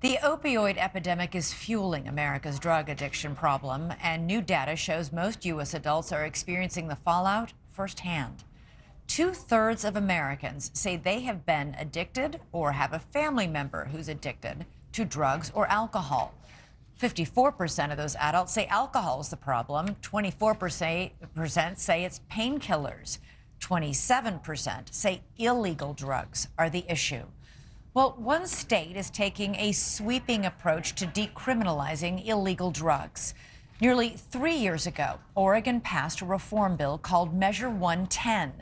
The opioid epidemic is fueling America's drug addiction problem, and new data shows most U.S. adults are experiencing the fallout firsthand. Two-thirds of Americans say they have been addicted or have a family member who's addicted to drugs or alcohol. 54% of those adults say alcohol is the problem. 24% say it's painkillers. 27% say illegal drugs are the issue. Well, one state is taking a sweeping approach to decriminalizing illegal drugs. Nearly 3 years ago, Oregon passed a reform bill called Measure 110.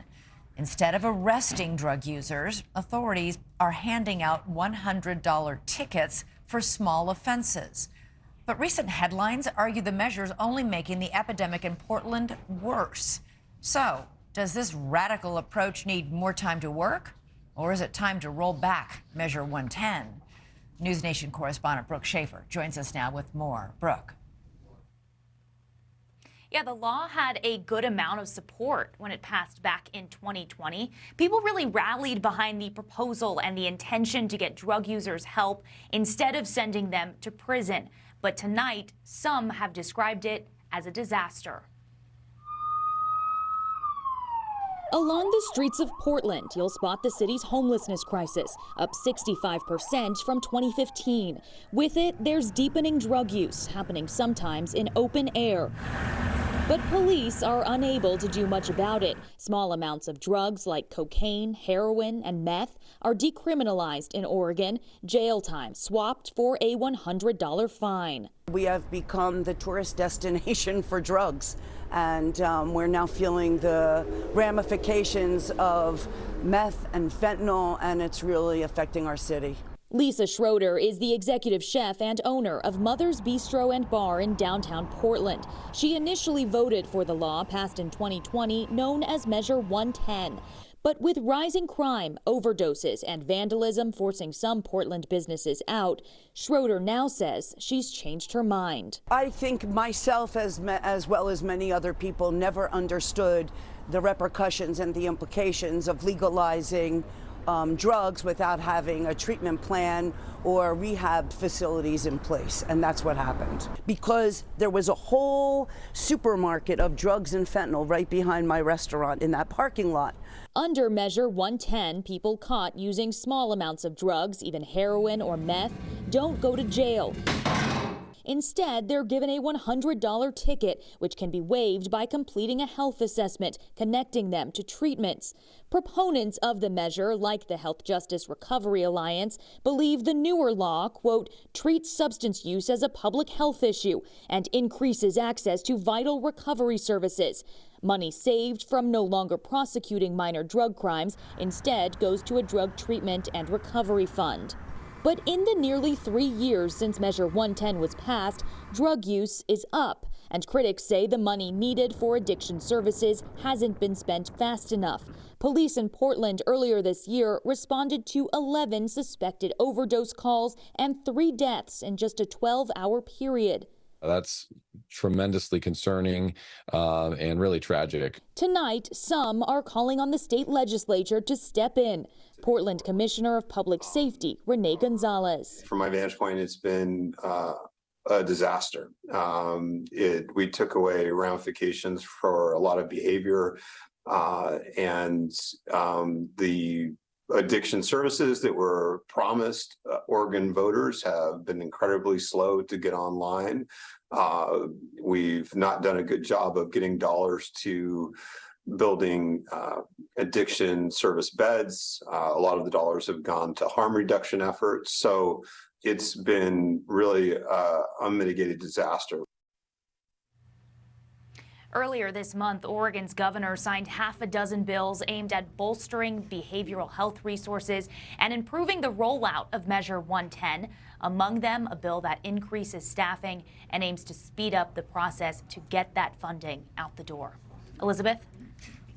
Instead of arresting drug users, authorities are handing out $100 tickets for small offenses. But recent headlines argue the measure is only making the epidemic in Portland worse. So, does this radical approach need more time to work? Or is it time to roll back Measure 110? NewsNation correspondent Brooke Shafer joins us now with more. Brooke. Yeah, the law had a good amount of support when it passed back in 2020. People really rallied behind the proposal and the intention to get drug users help instead of sending them to prison. But tonight, some have described it as a disaster. Along the streets of Portland, you'll spot the city's homelessness crisis, up 65% from 2015. With it, there's deepening drug use, happening sometimes in open air. But police are unable to do much about it. Small amounts of drugs like cocaine, heroin, and meth are decriminalized in Oregon. Jail time swapped for a $100 fine. We have become the tourist destination for drugs, and we're now feeling the ramifications of meth and fentanyl, and it's really affecting our city. Lisa Schroeder is the executive chef and owner of Mother's Bistro and Bar in downtown Portland. She initially voted for the law passed in 2020 known as Measure 110. But with rising crime, overdoses, and vandalism forcing some Portland businesses out, Schroeder now says she's changed her mind. I think myself, as well as many other people, never understood the repercussions and the implications of legalizing drugs without having a treatment plan or rehab facilities in place. And that's what happened. Because there was a whole supermarket of drugs and fentanyl right behind my restaurant in that parking lot. Under Measure 110, people caught using small amounts of drugs, even heroin or meth, don't go to jail. Instead, they're given a $100 ticket, which can be waived by completing a health assessment, connecting them to treatments. Proponents of the measure, like the Health Justice Recovery Alliance, believe the newer law, quote, treats substance use as a public health issue and increases access to vital recovery services. Money saved from no longer prosecuting minor drug crimes instead goes to a drug treatment and recovery fund. But in the nearly 3 years since Measure 110 was passed, drug use is up, and critics say the money needed for addiction services hasn't been spent fast enough. Police in Portland earlier this year responded to 11 suspected overdose calls and 3 deaths in just a 12-hour period. That's tremendously concerning and really tragic. Tonight, some are calling on the state legislature to step in. Portland Commissioner of Public Safety, Renee Gonzalez. From my vantage point, it's been a disaster. We took away ramifications for a lot of behavior and the addiction services that were promised Oregon voters have been incredibly slow to get online. We've not done a good job of getting dollars to building addiction service beds. A lot of the dollars have gone to harm reduction efforts. So it's been really a unmitigated disaster. Earlier this month, Oregon's governor signed half a dozen bills aimed at bolstering behavioral health resources and improving the rollout of Measure 110. Among them, a bill that increases staffing and aims to speed up the process to get that funding out the door. Elizabeth?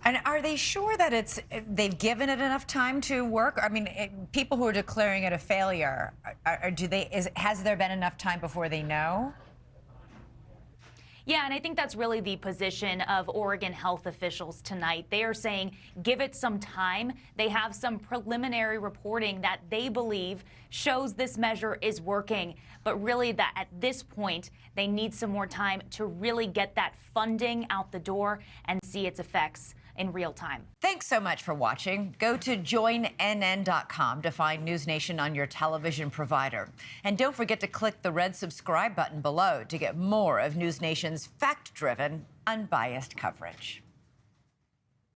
And are they sure that they've given it enough time to work? I mean, people who are declaring it a failure, has there been enough time before they know? Yeah, and I think that's really the position of Oregon health officials tonight. They are saying give it some time. They have some preliminary reporting that they believe shows this measure is working, but really that at this point they need some more time to really get that funding out the door and see its effects in real time. Thanks so much for watching. Go to joinnn.com to find NewsNation on your television provider. And don't forget to click the red subscribe button below to get more of NewsNation's fact-driven, unbiased coverage.